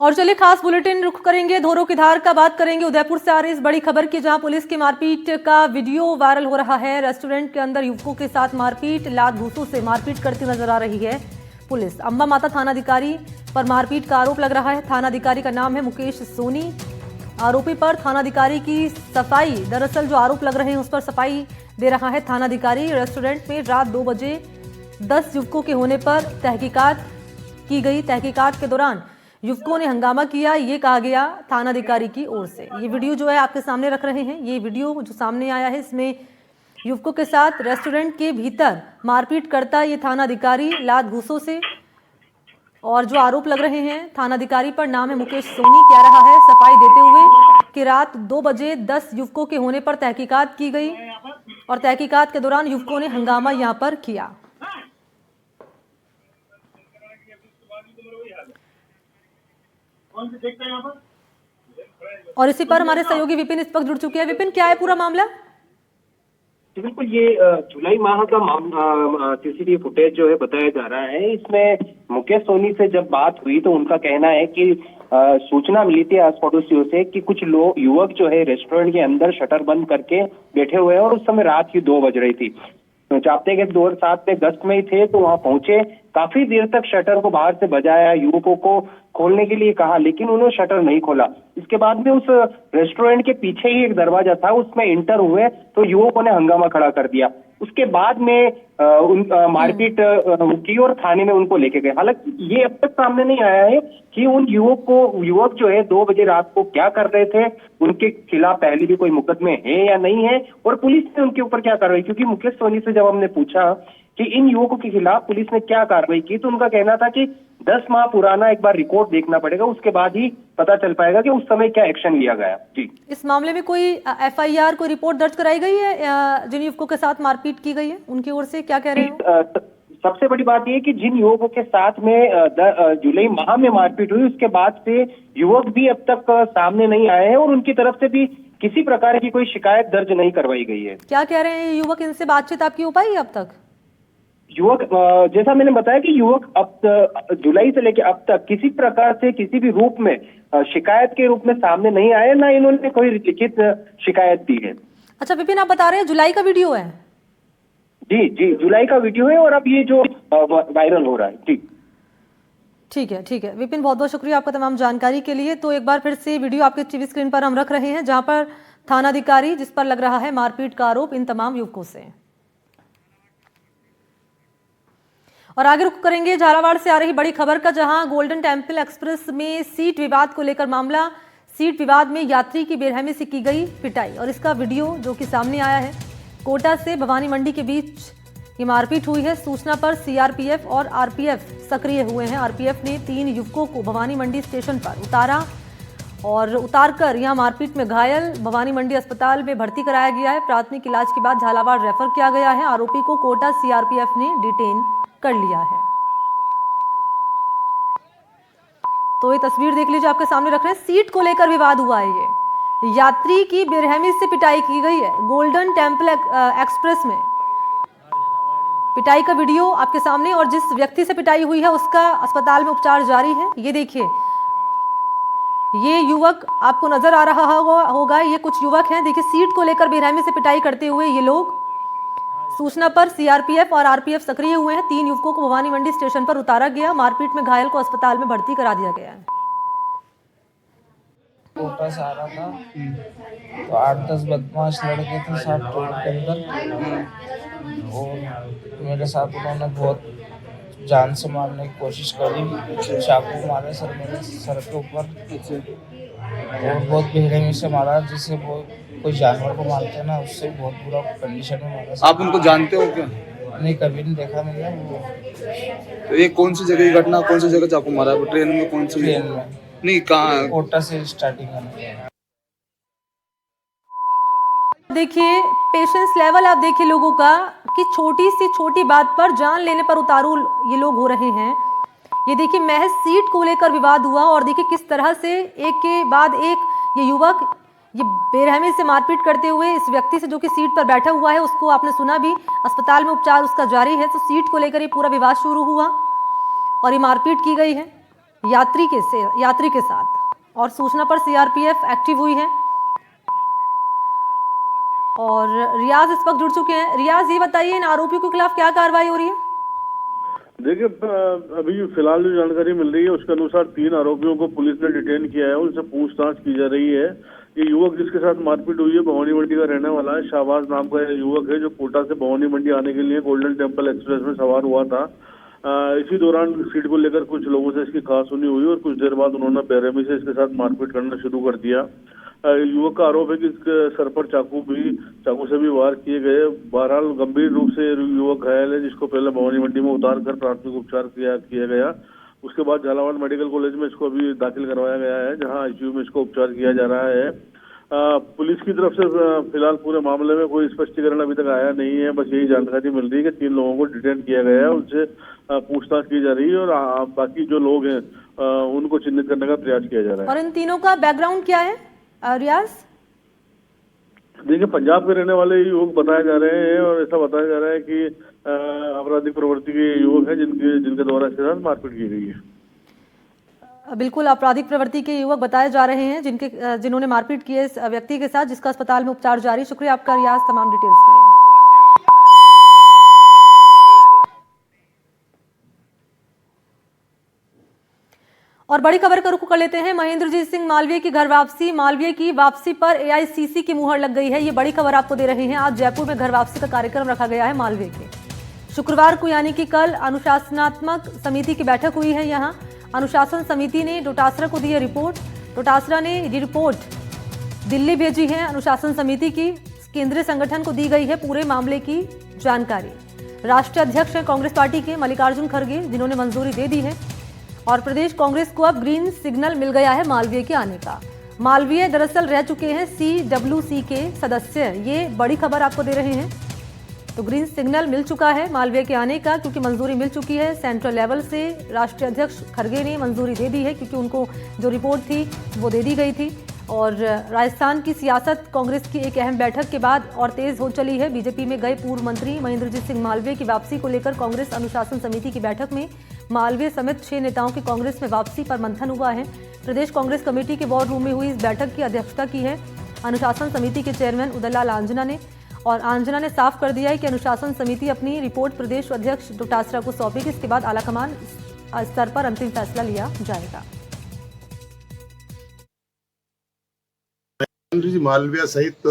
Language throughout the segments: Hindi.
और चलिए खास बुलेटिन रुख करेंगे धोरो की धार का, बात करेंगे उदयपुर से आ रही इस बड़ी खबर की, जहां पुलिस की मारपीट का वीडियो वायरल हो रहा है। रेस्टोरेंट के अंदर युवकों के साथ मारपीट, लात घूंसों से मारपीट करती नजर आ रही है पुलिस। अंबा माता थानाधिकारी पर मारपीट का आरोप लग रहा है। थानाधिकारी का नाम है मुकेश सोनी। आरोपी पर थानाधिकारी की सफाई, दरअसल जो आरोप लग रहे हैं उस पर सफाई दे रहा है थानाधिकारी। रेस्टोरेंट में रात 2 बजे 10 युवकों के होने पर तहकीकात की गई। तहकीकात के दौरान युवकों ने हंगामा किया, ये कहा गया थानाधिकारी की ओर से। ये वीडियो जो है आपके सामने रख रहे हैं। ये वीडियो जो सामने आया है इसमें युवकों के साथ रेस्टोरेंट के भीतर मारपीट करता ये थानाधिकारी लात घूंसों से। और जो आरोप लग रहे हैं थानाधिकारी पर, नाम है मुकेश सोनी, कह रहा है सफाई देते हुए कि रात 2 बजे 10 युवकों के होने पर तहकीकात की गई और तहकीकात के दौरान युवकों ने हंगामा यहां पर किया। और इसी पर हमारे सहयोगी विपिन इस वक्त जुड़ चुके हैं। विपिन, क्या है पूरा मामला? बिल्कुल, ये जुलाई माह का सीसीटीवी फुटेज जो है बताया जा रहा है। इसमें मुकेश सोनी से जब बात हुई तो उनका कहना है कि सूचना मिली थी आस पड़ोसियों से कि कुछ लोग युवक जो है रेस्टोरेंट के अंदर शटर बंद करके बैठे हुए हैं और उस समय रात की 2 बज रही थी। चाहते के 2007 में गश्त में ही थे तो वहां पहुंचे, काफी देर तक शटर को बाहर से बजाया, युवकों को खोलने के लिए कहा, लेकिन उन्होंने शटर नहीं खोला। इसके बाद में उस रेस्टोरेंट के पीछे ही एक दरवाजा था, उसमें इंटर हुए तो युवकों ने हंगामा खड़ा कर दिया। उसके बाद में मारपीट की और थाने में उनको लेके गए। हालांकि ये अब तक सामने नहीं आया है कि उन युवक जो है 2 बजे रात को क्या कर रहे थे, उनके खिलाफ पहले भी कोई मुकदमे है या नहीं है और पुलिस ने उनके ऊपर क्या कार्रवाई। क्योंकि मुकेश सोनी से जब हमने पूछा कि इन युवकों के खिलाफ पुलिस ने क्या कार्रवाई की तो उनका कहना था कि 10 माह पुराना एक बार रिकॉर्ड देखना पड़ेगा, उसके बाद ही पता चल पाएगा कि उस समय क्या एक्शन लिया गया। जी, इस मामले में कोई FIR, कोई रिपोर्ट दर्ज कराई गई है? जिन युवकों के साथ मारपीट की गई है उनकी ओर से क्या कह रहे हैं? सबसे बड़ी बात यह कि जिन युवकों के साथ में जुलाई माह में मारपीट हुई उसके बाद से युवक भी अब तक सामने नहीं आए हैं और उनकी तरफ से भी किसी प्रकार की कोई शिकायत दर्ज नहीं करवाई गई है। क्या कह रहे हैं युवक? इनसे बातचीत आपकी हो पाई अब तक? युवक, जैसा मैंने बताया कि युवक अब जुलाई से लेकर अब तक किसी प्रकार से किसी भी रूप में शिकायत के रूप में सामने नहीं आए, ना इन्होंने कोई लिखित शिकायत दी है। अच्छा विपिन, आप बता रहे हैं जुलाई का वीडियो है? जी जी, जुलाई का वीडियो है और अब ये जो वायरल हो रहा है। जी ठीक है विपिन, बहुत बहुत शुक्रिया आपका तमाम जानकारी के लिए। तो एक बार फिर से वीडियो आपके टीवी स्क्रीन पर हम रख रहे हैं, जहां पर थानाधिकारी जिस पर लग रहा है मारपीट का आरोप इन तमाम युवकों से। और आगे रुक करेंगे झालावाड़ से आ रही बड़ी खबर का, जहां गोल्डन टेम्पल एक्सप्रेस में सीट विवाद को लेकर मामला। सीट विवाद में यात्री की बेरहमी से की गई पिटाई और इसका वीडियो जो कि सामने आया है। कोटा से भवानी मंडी के बीच ये मारपीट हुई है। सूचना पर CRPF और RPF सक्रिय हुए हैं। RPF ने 3 युवकों को भवानी मंडी स्टेशन पर उतारा और उतारकर यहां मारपीट में घायल भवानी मंडी अस्पताल में भर्ती कराया गया है। प्राथमिक इलाज के बाद झालावाड़ रेफर किया गया है। आरोपी को कोटा CRPF ने डिटेन कर लिया है। तो ये तस्वीर देख लीजिए, आपके सामने रख रहे हैं। सीट को लेकर विवाद हुआ है। ये यात्री की बेरहमी से पिटाई की गई है। गोल्डन टेम्पल एक्सप्रेस में पिटाई का वीडियो आपके सामने, और जिस व्यक्ति से पिटाई हुई है उसका अस्पताल में उपचार जारी है। ये देखिए, ये युवक आपको नजर आ रहा होगा। ये कुछ युवक हैं, देखिए, सीट को लेकर बेरहमी से पिटाई करते हुए ये लोग। सूचना पर CRPF और RPF सक्रिय हुए हैं। 3 युवकों को भवानी मंडी स्टेशन पर उतारा गया। मारपीट में घायल को अस्पताल में भर्ती करा दिया गया है। कोटा से आ रहा था तो 8-10 बदमाश लड़के थे साथ टोल के अंदर, और मेरे साथ उन्होंने बहुत जान से मारने की कोशिश करी। चाकू मारे सर, मेरे सर के ऊपर, और बहुत बेरहमी से मारा, जिससे वो कोई जानवर को मारते हैं ना, उससे बहुत बुरा कंडीशन में मारा। आप उनको जानते हो क्या? नहीं, कभी नहीं देखा मैंने वो। तो ये कौन सी जगह की घटना, कौन सी जगह चाकू मारा? ट्रेन में? कौन सी ट्रेन में? नहीं, कहाँ? कोटा से स्टार्टिंग है। देखिए पेशेंस लेवल, आप देखिए लोगों का, कि छोटी सी छोटी बात पर जान लेने पर उतारू ये लोग हो रहे हैं। ये देखिए, महज सीट को लेकर विवाद हुआ और देखिए किस तरह से एक के बाद एक ये युवक ये बेरहमी से मारपीट करते हुए इस व्यक्ति से जो कि सीट पर बैठा हुआ है, उसको आपने सुना भी, अस्पताल में उपचार उसका जारी है। तो सीट को लेकर ये पूरा विवाद शुरू हुआ और ये मारपीट की गई है। यात्री के साथ। और सूचना पर सीआरपीएफ एक्टिव हुई है और रियाज इस वक्त जुड़ चुके हैं। रियाज, ये बताइए इन आरोपियों के खिलाफ क्या कार्रवाई हो रही है? देखिए, अभी फिलहाल जो जानकारी मिल रही है उसके अनुसार 3 आरोपियों को पुलिस ने डिटेन किया है, उनसे पूछताछ की जा रही है। ये युवक जिसके साथ मारपीट हुई है भवानी मंडी का रहने वाला है, शाहबाज नाम का युवक है, जो कोटा से भवानी मंडी आने के लिए गोल्डन टेम्पल एक्सप्रेस में सवार हुआ था। इसी दौरान सीट को लेकर कुछ लोगों से इसकी कहासुनी हुई और कुछ देर बाद उन्होंने बेरहमी से इसके साथ मारपीट करना शुरू कर दिया। युवक का आरोप है कि इसके सर पर चाकू से भी वार किए गए। बहरहाल गंभीर रूप से युवक घायल है, जिसको पहले भवानी मंडी में उतार कर प्राथमिक उपचार किया गया। उसके बाद झालावाड़ मेडिकल कॉलेज में इसको अभी दाखिल करवाया गया है, जहां आईसीयू में इसको उपचार किया जा रहा है। पुलिस की तरफ से फिलहाल पूरे मामले में कोई स्पष्टीकरण अभी तक आया नहीं है। बस यही जानकारी मिल रही है कि 3 लोगों को डिटेन किया गया है, उनसे पूछताछ की जा रही है और बाकी जो लोग हैं उनको चिन्हित करने का प्रयास किया जा रहा है। और इन तीनों का बैकग्राउंड क्या है रियाज? देखिए, पंजाब के रहने वाले युवक बताए जा रहे हैं और ऐसा बताया जा रहा है कि आपराधिक प्रवृत्ति के युवक हैं जिनके द्वारा इसके साथ मारपीट की गई है। बिल्कुल, आपराधिक प्रवृत्ति के युवक बताए जा रहे हैं जिन्होंने मारपीट की है इस व्यक्ति के साथ, जिसका अस्पताल में उपचार जारी। शुक्रिया आपका रियाज तमाम डिटेल्स के लिए। और बड़ी खबर का रुख कर लेते हैं। महेंद्रजीत सिंह मालवीय की घर वापसी। मालवीय की वापसी पर एआईसीसी की मुहर लग गई है, ये बड़ी खबर आपको दे रहे हैं। आज जयपुर में घर वापसी का कार्यक्रम रखा गया है मालवीय के। शुक्रवार को यानी कि कल अनुशासनात्मक समिति की बैठक हुई है। यहाँ अनुशासन समिति ने डोटासरा को दी है रिपोर्ट। डोटासरा ने ये रिपोर्ट दिल्ली भेजी है। अनुशासन समिति की केंद्रीय संगठन को दी गई है पूरे मामले की जानकारी। राष्ट्रीय अध्यक्ष हैं कांग्रेस पार्टी के मल्लिकार्जुन खड़गे, जिन्होंने मंजूरी दे दी है और प्रदेश कांग्रेस को अब ग्रीन सिग्नल मिल गया है मालवीय के आने का। मालवीय दरअसल रह चुके हैं CWC के सदस्य, ये बड़ी खबर आपको दे रहे हैं। तो ग्रीन सिग्नल मिल चुका है मालवीय के आने का, क्योंकि मंजूरी मिल चुकी है सेंट्रल लेवल से। राष्ट्रीय अध्यक्ष खड़गे ने मंजूरी दे दी है, क्योंकि उनको जो रिपोर्ट थी वो दे दी गई थी। और राजस्थान की सियासत कांग्रेस की एक अहम बैठक के बाद और तेज हो चली है। बीजेपी में गए पूर्व मंत्री महेंद्रजीत सिंह मालवीय की वापसी को लेकर कांग्रेस अनुशासन समिति की बैठक में मालवीय समेत 6 नेताओं की कांग्रेस में वापसी पर मंथन हुआ है। प्रदेश कांग्रेस कमेटी के वॉर रूम में हुई इस बैठक की अध्यक्षता की है अनुशासन समिति के चेयरमैन उदयलाल आंजना ने। और आंजना ने साफ कर दिया है कि अनुशासन समिति अपनी रिपोर्ट प्रदेश अध्यक्ष डोटासरा को सौंपेगी। इसके बाद आलाकमान स्तर पर अंतिम फैसला लिया जाएगा। जी, मालवीय सहित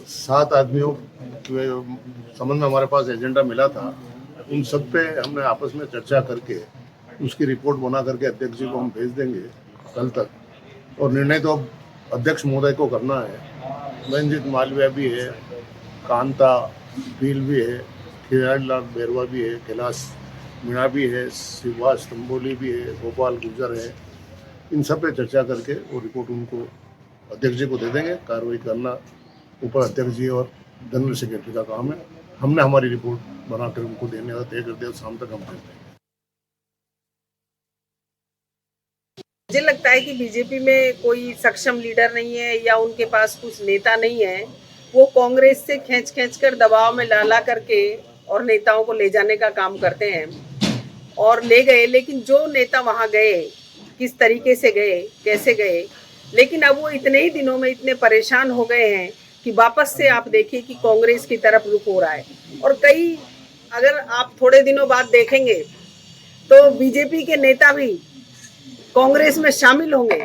7 आदमियों के संबंध में हमारे पास एजेंडा मिला था। उन सब पे हमने आपस में चर्चा करके उसकी रिपोर्ट बना करके अध्यक्ष जी को हम भेज देंगे कल तक। और निर्णय तो अब अध्यक्ष महोदय को करना है। मंजित मालवीय भी है, कांता भील भी है, खिलाड़ीलाल बैरवा भी है, कैलाश मीणा भी है, शिवास तंबोली भी है, गोपाल गुर्जर है। इन सब पे चर्चा करके वो रिपोर्ट उनको अध्यक्ष जी को दे देंगे। कार्रवाई करना ऊपर अध्यक्ष जी और जनरल सेक्रेटरी का काम है। हमने हमारी रिपोर्ट बनाकर उनको देने का तय कर दिया, शाम तक हम दे देंगे। मुझे लगता है कि बीजेपी में कोई सक्षम लीडर नहीं है या उनके पास कुछ नेता नहीं है। वो कांग्रेस से खींच कर दबाव में ला करके और नेताओं को ले जाने का काम करते हैं और ले गए। लेकिन जो नेता वहां गए, किस तरीके से गए, कैसे गए, लेकिन अब वो इतने ही दिनों में इतने परेशान हो गए हैं कि वापस से आप देखिए कि कांग्रेस की तरफ रुख हो रहा है। और कई, अगर आप थोड़े दिनों बाद देखेंगे तो बीजेपी के नेता भी कांग्रेस में शामिल होंगे।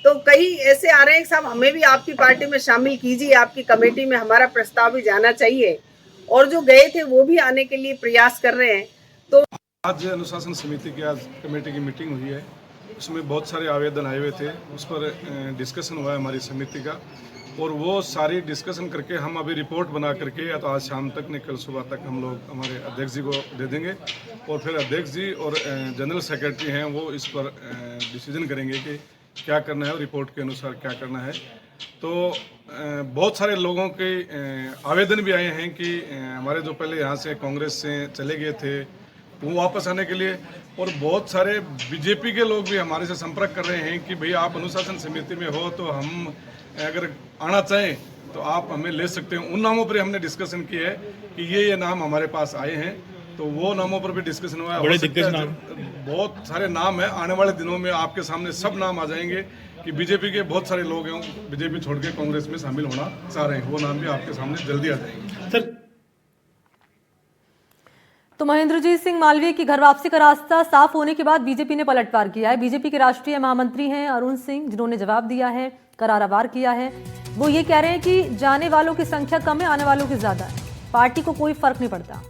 तो कई ऐसे आ रहे हैं कि साहब हमें भी आपकी पार्टी में शामिल कीजिए, आपकी कमेटी में हमारा प्रस्ताव भी जाना चाहिए। और जो गए थे वो भी आने के लिए प्रयास कर रहे हैं। तो आज अनुशासन समिति की आज कमेटी की मीटिंग हुई है, उसमें बहुत सारे आवेदन आए हुए थे, उस पर डिस्कशन हुआ है हमारी समिति का। और वो सारी डिस्कशन करके हम अभी रिपोर्ट बना करके या तो आज शाम तक नहीं कल सुबह तक हम लोग हमारे अध्यक्ष जी को दे देंगे। और फिर अध्यक्ष जी और जनरल सेक्रेटरी हैं वो इस पर डिसीजन करेंगे कि क्या करना है और रिपोर्ट के अनुसार क्या करना है। तो बहुत सारे लोगों के आवेदन भी आए हैं कि हमारे जो पहले यहाँ से कांग्रेस से चले गए थे वो वापस आने के लिए। और बहुत सारे बीजेपी के लोग भी हमारे से संपर्क कर रहे हैं कि भाई आप अनुशासन समिति में हो तो हम अगर आना चाहें तो आप हमें ले सकते हैं। उन नामों पर हमने डिस्कशन की है कि ये नाम हमारे पास आए हैं तो वो नामों पर भी डिस्कशन हुआ है। बड़े हो सकता दिग्गज है नाम। बहुत सारे नाम है, आने वाले दिनों में आपके सामने सब नाम आ जाएंगे कि बीजेपी के बहुत सारे लोग हैं बीजेपी छोड़ के कांग्रेस में शामिल होना चाह रहे हैं, वो नाम भी आपके सामने जल्दी आ जाएंगे। सर तो महेंद्रजीत सिंह मालवीय की घर वापसी का रास्ता साफ होने के बाद बीजेपी ने पलटवार किया है। बीजेपी के राष्ट्रीय महामंत्री हैं अरुण सिंह, जिन्होंने जवाब दिया है, करारा वार किया है। वो ये कह रहे हैं कि जाने वालों की संख्या कम है, आने वालों की ज्यादा है, पार्टी को कोई फर्क नहीं पड़ता।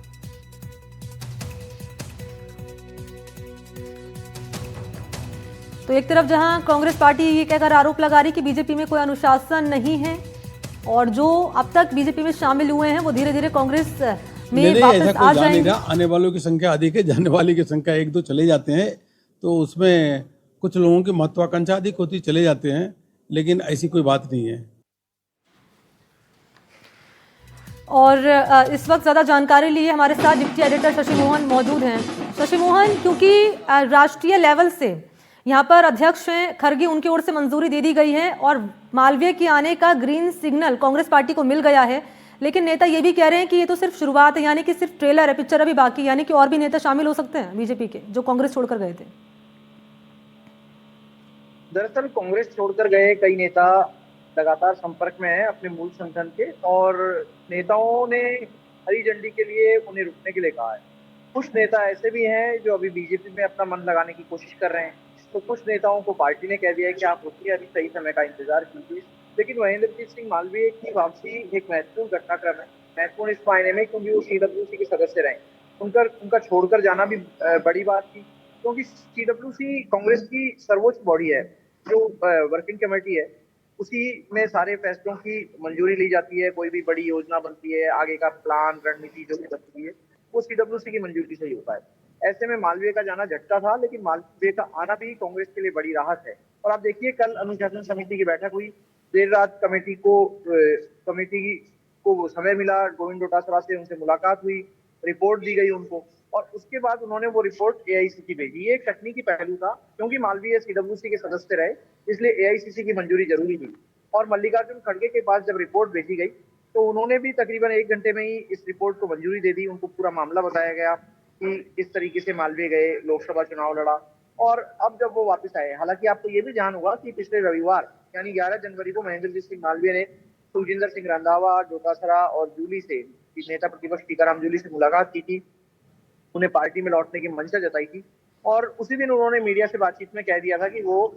तो एक तरफ जहां कांग्रेस पार्टी ये कहकर आरोप लगा रही कि बीजेपी में कोई अनुशासन नहीं है और जो अब तक बीजेपी में शामिल हुए हैं वो धीरे धीरे कांग्रेस में वापस आ जाएंगे। आने वालों की संख्या अधिक है, जाने वाले की संख्या एक दो चले जाते हैं, तो उसमें कुछ लोगों की महत्वाकांक्षा अधिक होती चले जाते हैं, लेकिन ऐसी कोई बात नहीं है। और इस वक्त ज़्यादा जानकारी लिए हमारे साथ डिप्टी एडिटर शशि मोहन मौजूद हैं। शशि मोहन, क्योंकि राष्ट्रीय लेवल से यहाँ पर अध्यक्ष हैं खरगे, उनकी ओर से मंजूरी दे दी गई है और मालवीय के आने का ग्रीन सिग्नल कांग्रेस पार्टी को मिल गया है, लेकिन नेता ये भी कह रहे हैं कि ये तो सिर्फ शुरुआत है, यानी कि सिर्फ ट्रेलर है, पिक्चर अभी बाकी, यानी कि और भी नेता शामिल हो सकते हैं बीजेपी के जो कांग्रेस छोड़कर गए थे। दरअसल कांग्रेस छोड़कर गए कई नेता लगातार संपर्क में हैं अपने मूल संगठन के, और नेताओं ने हरी झंडी के लिए उन्हें रुकने के लिए कहा है। कुछ नेता ऐसे भी हैं जो अभी बीजेपी में अपना मन लगाने की कोशिश कर रहे हैं, तो कुछ नेताओं को पार्टी ने कह दिया है कि आप रुकिए, अभी सही समय का इंतजार कीजिए। लेकिन महेंद्रजीत सिंह मालवीय की वापसी एक महत्वपूर्ण घटनाक्रम है, महत्वपूर्ण इस मायने में क्योंकि वो सीडब्ल्यूसी के सदस्य रहे। उनका छोड़कर जाना भी बड़ी बात थी, क्योंकि सीडब्ल्यूसी कांग्रेस की सर्वोच्च बॉडी है, जो वर्किंग कमेटी है, उसी में सारे फैसलों की मंजूरी ली जाती है। कोई भी बड़ी योजना बनती है, आगे का प्लान रणनीति जो भी बनती है, वो सीडब्ल्यूसी की मंजूरी से ही होता है। ऐसे में मालवीय का जाना झटका था, लेकिन मालवीय का आना भी कांग्रेस के लिए बड़ी राहत है। और आप देखिए, कल अनुशासन समिति की बैठक हुई, देर रात कमेटी को समय मिला, गोविंद डोटासरा से उनसे मुलाकात हुई, रिपोर्ट दी गई उनको, और उसके बाद उन्होंने वो रिपोर्ट एआईसीसी भेजी। ये एक तकनीकी पहलू था, क्योंकि मालवीय सीडब्ल्यूसी के सदस्य रहे, इसलिए एआईसीसी की मंजूरी जरूरी थी। और मल्लिकार्जुन खड़गे के पास जब रिपोर्ट भेजी गई तो उन्होंने भी तकरीबन 1 घंटे में ही इस रिपोर्ट को मंजूरी दे दी। उनको पूरा मामला बताया गया कि इस तरीके से मालवीय गए, लोकसभा चुनाव लड़ा, और अब जब वो वापस आए, हालांकि आपको ये भी जान होगा कि पिछले रविवार यानी 11 जनवरी को महेंद्रजीत सिंह मालवीय ने सुखजिंदर सिंह रंधावा, डोटासरा और जूली से, नेता प्रतिपक्ष टीकाराम जूली से मुलाकात की थी, उन्हें पार्टी में लौटने की मंशा जताई थी, और उसी दिन उन्होंने मीडिया से बातचीत में कह दिया था कि वो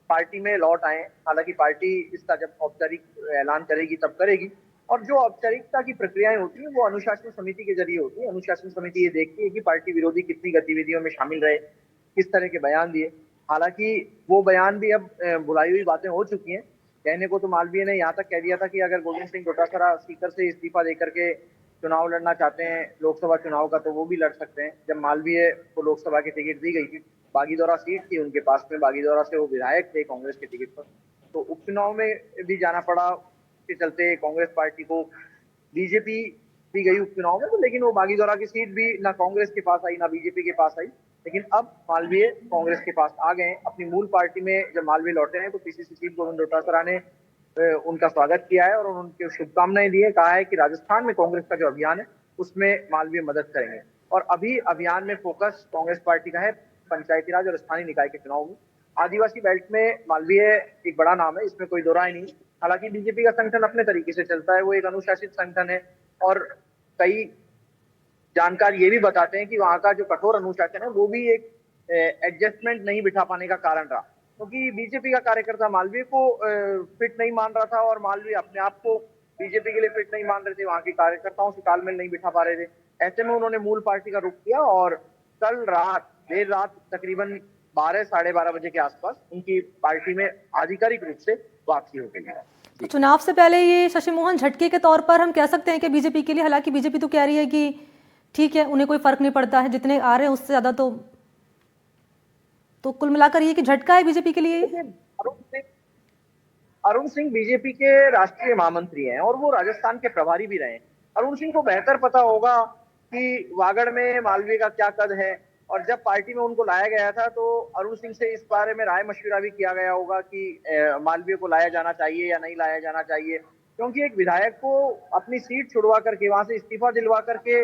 पार्टी में लौट आए। हालांकि पार्टी इसका जब औपचारिक ऐलान करेगी तब करेगी, और जो औपचारिकता की प्रक्रियाएं होती हैं वो अनुशासन समिति के जरिए होती है। अनुशासन समिति ये देखती है कि पार्टी विरोधी कितनी गतिविधियों में शामिल रहे, किस तरह के बयान दिए। हालांकि वो बयान भी अब बुलाई हुई बातें हो चुकी हैं। कहने को तो मालवीय ने यहाँ तक कह दिया था कि अगर गोविंद सिंह डोटासरा स्पीकर से इस्तीफा देकर के चुनाव लड़ना चाहते हैं लोकसभा चुनाव का, तो वो भी लड़ सकते हैं। जब मालवीय को लोकसभा की टिकट दी गई थी, बागीदौरा सीट थी उनके पास में, बागीदौरा से वो विधायक थे कांग्रेस के टिकट पर, तो उपचुनाव में भी जाना पड़ा के चलते कांग्रेस पार्टी को। बीजेपी भी गई उपचुनाव में, तो लेकिन वो बागीदौरा की सीट भी ना कांग्रेस के पास आई ना बीजेपी के पास आई। लेकिन अब मालवीय कांग्रेस के पास आ गए अपनी मूल पार्टी में। जब मालवीय लौटे हैं तो पीसीसी चीफ गोविंद डोटासरा ने उनका स्वागत किया है और उनके शुभकामनाएं दी है। कहा है कि राजस्थान में कांग्रेस का जो अभियान है उसमें मालवीय मदद करेंगे, और अभी अभियान में फोकस कांग्रेस पार्टी का है पंचायती राज और स्थानीय निकाय के चुनाव में। आदिवासी बेल्ट में मालवीय एक बड़ा नाम है, इसमें कोई दो राय नहीं। हालांकि बीजेपी का संगठन अपने तरीके से चलता है, वो एक अनुशासित संगठन है, और कई जानकार ये भी बताते हैं कि वहां का जो कठोर अनुशासन है वो भी एक एडजस्टमेंट नहीं बिठा पाने का कारण रहा, क्योंकि बीजेपी का कार्यकर्ता मालवीय को फिट नहीं मान रहा था और मालवीय अपने आप को बीजेपी के लिए फिट नहीं मान रहे थे, वहां के कार्यकर्ताओं से तालमेल नहीं बिठा पा रहे थे। ऐसे में उन्होंने मूल पार्टी का रुख किया और कल देर रात तकरीबन 12 साढ़े 12 बजे के आसपास उनकी पार्टी में आधिकारिक रूप से वापसी हो गई है। तो चुनाव से पहले ये शशि मोहन झटके के तौर पर हम कह सकते हैं कि बीजेपी के लिए, हालांकि बीजेपी तो कह रही है कि ठीक है उन्हें कोई फर्क नहीं पड़ता है, जितने आ रहे हैं उससे ज्यादा तो कुल मिलाकर ये कि झटका है बीजेपी के लिए। अरुण सिंह बीजेपी के राष्ट्रीय महामंत्री हैं और वो राजस्थान के प्रभारी भी रहे हैं। अरुण सिंह को बेहतर पता होगा कि वागड़ में मालवीय का क्या कद है, और जब पार्टी में उनको लाया गया था तो अरुण सिंह से इस बारे में राय मशविरा भी किया गया होगा कि मालवीय को लाया जाना चाहिए या नहीं लाया जाना चाहिए, क्योंकि एक विधायक को अपनी सीट छुड़वा करके, वहां से इस्तीफा दिलवा करके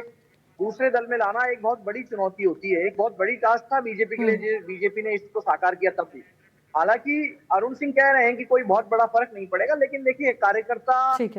दूसरे दल में लाना एक बहुत बड़ी चुनौती होती है, एक बहुत बड़ी टास्क था बीजेपी के लिए, बीजेपी ने इसको साकार किया तब भी। हालांकि अरुण सिंह कह रहे हैं कि कोई बहुत बड़ा फर्क नहीं पड़ेगा, लेकिन देखिए कार्यकर्ता। ठीक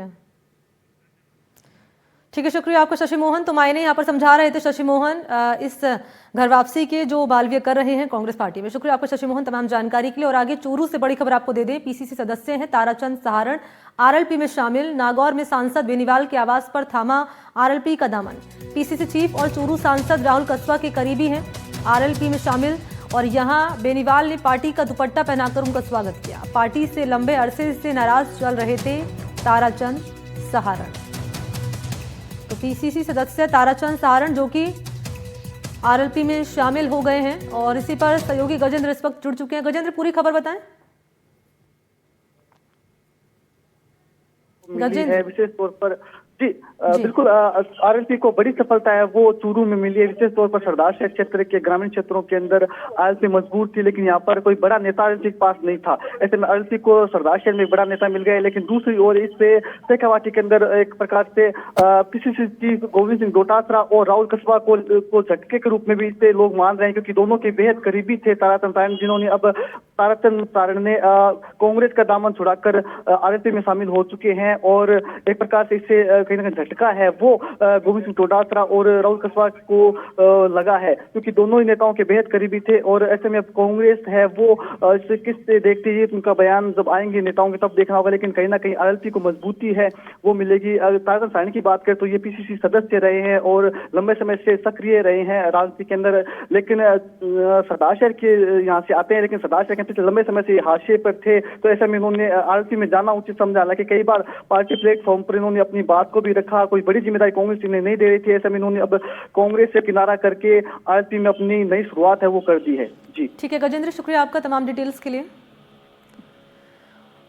है, शुक्रिया आपका शशि मोहन। तो मायने यहाँ पर समझा रहे थे शशि मोहन इस घर वापसी के जो बालवीय कर रहे हैं कांग्रेस पार्टी में। शुक्रिया आपका शशि मोहन तमाम जानकारी के लिए। और आगे चूरू से बड़ी खबर आपको दे दें, पीसीसी सदस्य हैं ताराचंद सहारण आरएलपी में शामिल। नागौर में सांसद बेनीवाल के आवास पर थामा आरएलपी का दामन। पीसीसी चीफ और चूरू सांसद राहुल कस्वा के करीबी हैं आरएलपी में शामिल, और यहाँ बेनीवाल ने पार्टी का दुपट्टा पहनाकर उनका स्वागत किया। पार्टी से लंबे अरसे से नाराज चल रहे थे ताराचंद सहारण। तो पीसीसी सदस्य ताराचंद सहारण जो कि आरएलपी में शामिल हो गए हैं, और इसी पर सहयोगी गजेंद्र इस वक्त जुड़ चुके हैं। गजेंद्र, पूरी खबर बताएं। गजेंद्र, विशेष तौर पर जी बिल्कुल आरएलपी को बड़ी सफलता है वो चूरू में मिली है। विशेष तौर पर सरदार शहर क्षेत्र के ग्रामीण क्षेत्रों के अंदर आरएलपी मजबूत थी, लेकिन यहाँ पर कोई बड़ा नेता आरएलपी के पास नहीं था। ऐसे में आरएलपी को सरदार शहर में बड़ा नेता मिल गया, लेकिन दूसरी ओर इससे शेखावाटी के अंदर एक प्रकार से पीसीसी चीफ गोविंद सिंह डोटासरा और राहुल कस्बा को झटके के रूप में भी इससे लोग मान रहे हैं, क्योंकि दोनों के बेहद करीबी थे ताराचंद सहारण, जिन्होंने अब ताराचंद सहारण ने कांग्रेस का दामन छुड़ाकर आरएलपी में शामिल हो चुके हैं। और एक प्रकार से इससे कहीं ना कहीं झटका है वो गोविंद सिंह डोटासरा और राहुल कस्बा को लगा है, क्योंकि दोनों ही नेताओं के बेहद करीबी थे। और ऐसे में अब कांग्रेस है वो इसे किस से देखती है, उनका बयान जब आएंगे नेताओं के तब देखना होगा, लेकिन कहीं ना कहीं आरएलपी को मजबूती है वो मिलेगी। ताराचंद सहारण की बात करें तो ये पीसीसी सदस्य रहे हैं और लंबे समय से सक्रिय रहे हैं राजनीति के अंदर, लेकिन सरदार शहर के यहाँ से आते हैं, लेकिन सरदार शहर के लंबे समय से हाशिए पर थे। तो ऐसे में उन्होंने आरएलपी में जाना उचित समझा, हालांकि कई बार पार्टी प्लेटफॉर्म पर इन्होंने अपनी बात को भी रखा, कोई बड़ी जिम्मेदारी कांग्रेस इन्हें नहीं दे रही थी। ऐसे में इन्होंने अब कांग्रेस से किनारा करके आरएलपी में अपनी नई शुरुआत है वो कर दी है। जी ठीक है गजेंद्र, शुक्रिया आपका तमाम डिटेल्स के लिए।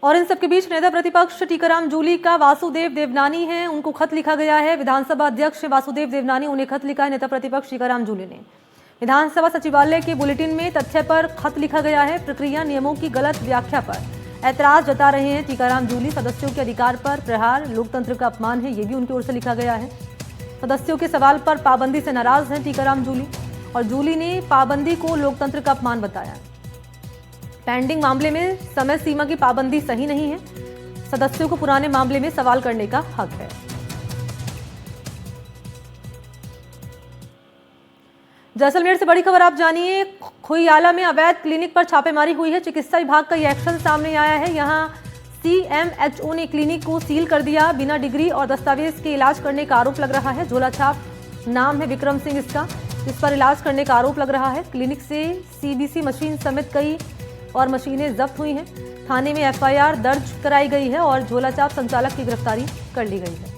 और इन सबके बीच नेता प्रतिपक्ष टीकाराम जूली का वासुदेव देवनानी है, उनको खत लिखा गया है। विधानसभा अध्यक्ष वासुदेव देवनानी उन्हें खत लिखा है नेता प्रतिपक्ष टीकाराम जूली ने। विधानसभा सचिवालय के बुलेटिन में तथ्य पर खत लिखा गया है, प्रक्रिया नियमों की गलत व्याख्या पर ऐतराज जता रहे हैं टीकाराम जूली। सदस्यों के अधिकार पर प्रहार लोकतंत्र का अपमान है, ये भी उनकी ओर से लिखा गया है। सदस्यों के सवाल पर पाबंदी से नाराज हैं टीकाराम जूली, और जूली ने पाबंदी को लोकतंत्र का अपमान बताया। पेंडिंग मामले में समय सीमा की पाबंदी सही नहीं है, सदस्यों को पुराने मामले में सवाल करने का हक है। जैसलमेर से बड़ी खबर आप जानिए, खुइयाला में अवैध क्लिनिक पर छापेमारी हुई है। चिकित्सा विभाग का यह एक्शन सामने आया है। यहां सीएमएचओ ने क्लिनिक को सील कर दिया, बिना डिग्री और दस्तावेज के इलाज करने का आरोप लग रहा है। झोलाछाप नाम है विक्रम सिंह इसका, इस पर इलाज करने का आरोप लग रहा है। क्लिनिक से सीबीसी मशीन समेत कई और मशीनें जब्त हुई हैं। थाने में एफआईआर दर्ज कराई गई है और झोलाछाप संचालक की गिरफ्तारी कर ली गई है।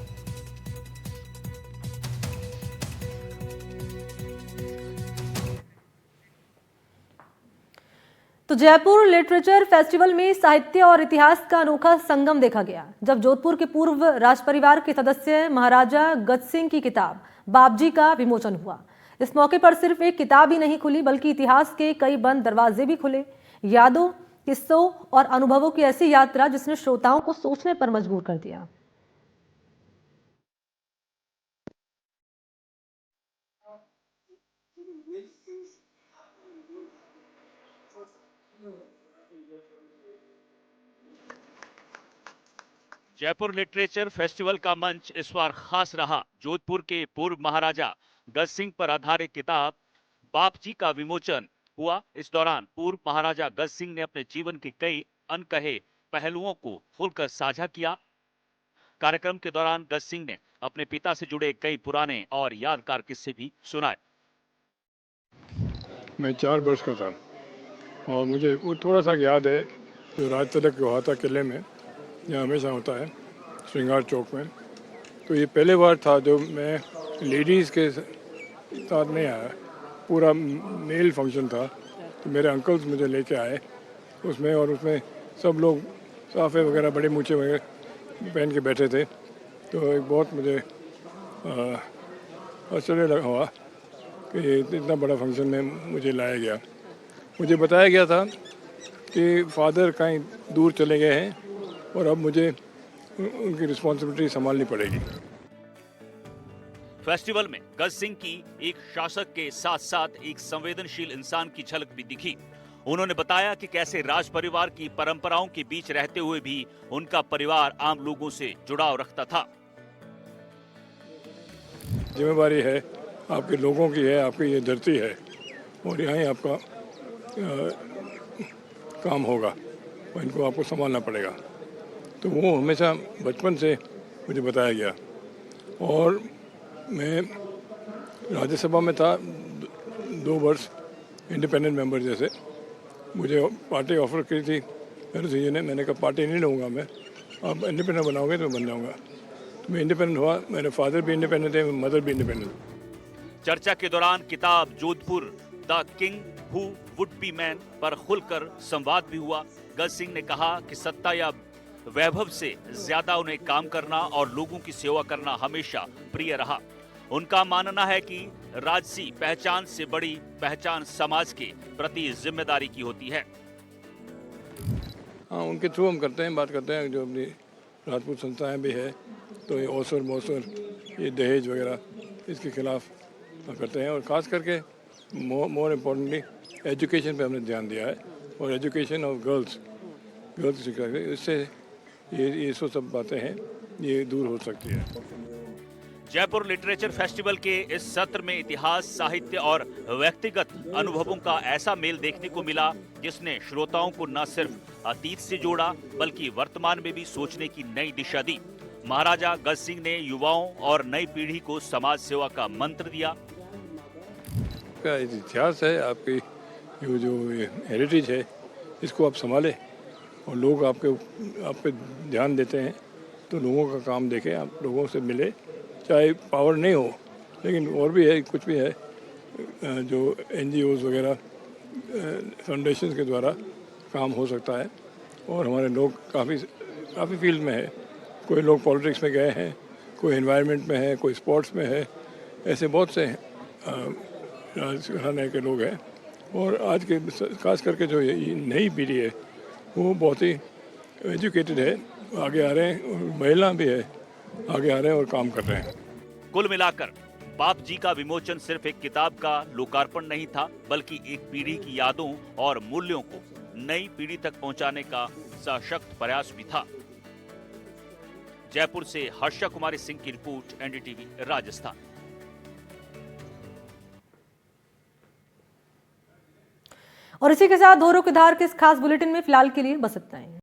तो जयपुर लिटरेचर फेस्टिवल में साहित्य और इतिहास का अनोखा संगम देखा गया, जब जोधपुर के पूर्व राज परिवार के सदस्य महाराजा गज सिंह की किताब बापजी का विमोचन हुआ। इस मौके पर सिर्फ एक किताब ही नहीं खुली, बल्कि इतिहास के कई बंद दरवाजे भी खुले। यादों, किस्सों और अनुभवों की ऐसी यात्रा जिसने श्रोताओं को सोचने पर मजबूर कर दिया। जयपुर लिटरेचर फेस्टिवल का मंच इस बार खास रहा। जोधपुर के पूर्व महाराजा गज सिंह पर आधारित किताब बापजी का विमोचन हुआ। इस दौरान पूर्व महाराजा गज सिंह ने अपने जीवन के कई अनकहे पहलुओं को खुलकर साझा किया। कार्यक्रम के दौरान गज सिंह ने अपने पिता से जुड़े कई पुराने और यादगार किस्से भी सुनाए। मैं 4 वर्ष का था और मुझे वो थोड़ा सा याद है, जो राज तिलक हुआ था किले में, यहाँ हमेशा होता है श्रृंगार चौक में। तो ये पहले बार था जो मैं लेडीज़ के साथ नहीं आया, पूरा मेल फंक्शन था। तो मेरे अंकल्स मुझे लेके आए उसमें, और उसमें सब लोग साफे वगैरह बड़े मूछे वगैरह पहन के बैठे थे। तो एक बहुत मुझे आश्चर्य लगा हुआ कि इतना बड़ा फंक्शन में मुझे लाया गया। मुझे बताया गया था कि फादर कहीं दूर चले गए हैं और अब मुझे उनकी रिस्पॉन्सिबिलिटी संभालनी पड़ेगी। फेस्टिवल में गज सिंह की एक शासक के साथ साथ एक संवेदनशील इंसान की झलक भी दिखी। उन्होंने बताया कि कैसे राज परिवार की परंपराओं के बीच रहते हुए भी उनका परिवार आम लोगों से जुड़ाव रखता था। जिम्मेदारी है आपके लोगों की है, आपकी ये धरती है और यहाँ ही आपका काम होगा और इनको आपको संभालना पड़ेगा। तो वो हमेशा बचपन से मुझे बताया गया और मैं राज्यसभा में था 2 वर्ष इंडिपेंडेंट मेंबर जैसे। मुझे पार्टी ऑफर की थी मेरे जी ने, मैंने कहा पार्टी नहीं लूँगा मैं, आप इंडिपेंडेंट बनाओगे तो बन जाऊँगा। तो मैं इंडिपेंडेंट हुआ, मेरे फादर भी इंडिपेंडेंट थे, मदर भी इंडिपेंडेंट। चर्चा के दौरान किताब Jodhpur the king who would be man पर खुलकर संवाद भी हुआ। गज सिंह ने कहा कि सत्ता या वैभव से ज्यादा उन्हें काम करना और लोगों की सेवा करना हमेशा प्रिय रहा। उनका मानना है कि राजसी पहचान से बड़ी पहचान समाज के प्रति जिम्मेदारी की होती है। हाँ, उनके थ्रू हम करते हैं, बात करते हैं। जो अपनी राजपूत संस्थाएं भी है तो ये ओसर मोसर, ये दहेज वगैरह, इसके खिलाफ करते हैं और ख़ास करके मोर इम्पोर्टेंटली एजुकेशन पे हमने ध्यान दिया है और एजुकेशन ऑफ गर्ल्स की शिक्षा, इससे ये सब बातें हैं ये दूर हो सकती है। जयपुर लिटरेचर फेस्टिवल के इस सत्र में इतिहास, साहित्य और व्यक्तिगत अनुभवों का ऐसा मेल देखने को मिला जिसने श्रोताओं को न सिर्फ अतीत से जोड़ा बल्कि वर्तमान में भी सोचने की नई दिशा दी। महाराजा गज सिंह ने युवाओं और नई पीढ़ी को समाज सेवा का मंत्र दिया। का इतिहास है, आपकी जो हेरिटेज है, इसको आप संभालें और लोग आप पे ध्यान देते हैं तो लोगों का काम देखें, आप लोगों से मिले, चाहे पावर नहीं हो लेकिन और भी है, कुछ भी है जो NGOs वगैरह फाउंडेशन के द्वारा काम हो सकता है और हमारे लोग काफ़ी फील्ड में है। कोई लोग पॉलिटिक्स में गए हैं, कोई एनवायरनमेंट में है, कोई स्पोर्ट्स में है, ऐसे बहुत से राजघराने के लोग हैं और आज के खास करके जो ये नई पीढ़ी है वो बहुत ही एजुकेटेड है, आगे आ रहे हैं और महिला भी है, आगे आ रहे हैं और काम कर रहे हैं। कुल मिलाकर बाप जी का विमोचन सिर्फ एक किताब का लोकार्पण नहीं था बल्कि एक पीढ़ी की यादों और मूल्यों को नई पीढ़ी तक पहुंचाने का सशक्त प्रयास भी था। जयपुर से हर्षा कुमारी सिंह की रिपोर्ट, NDTV राजस्थान। और इसी के साथ धोरों की धार के इस खास बुलेटिन में फिलहाल के लिए बस इतना ही।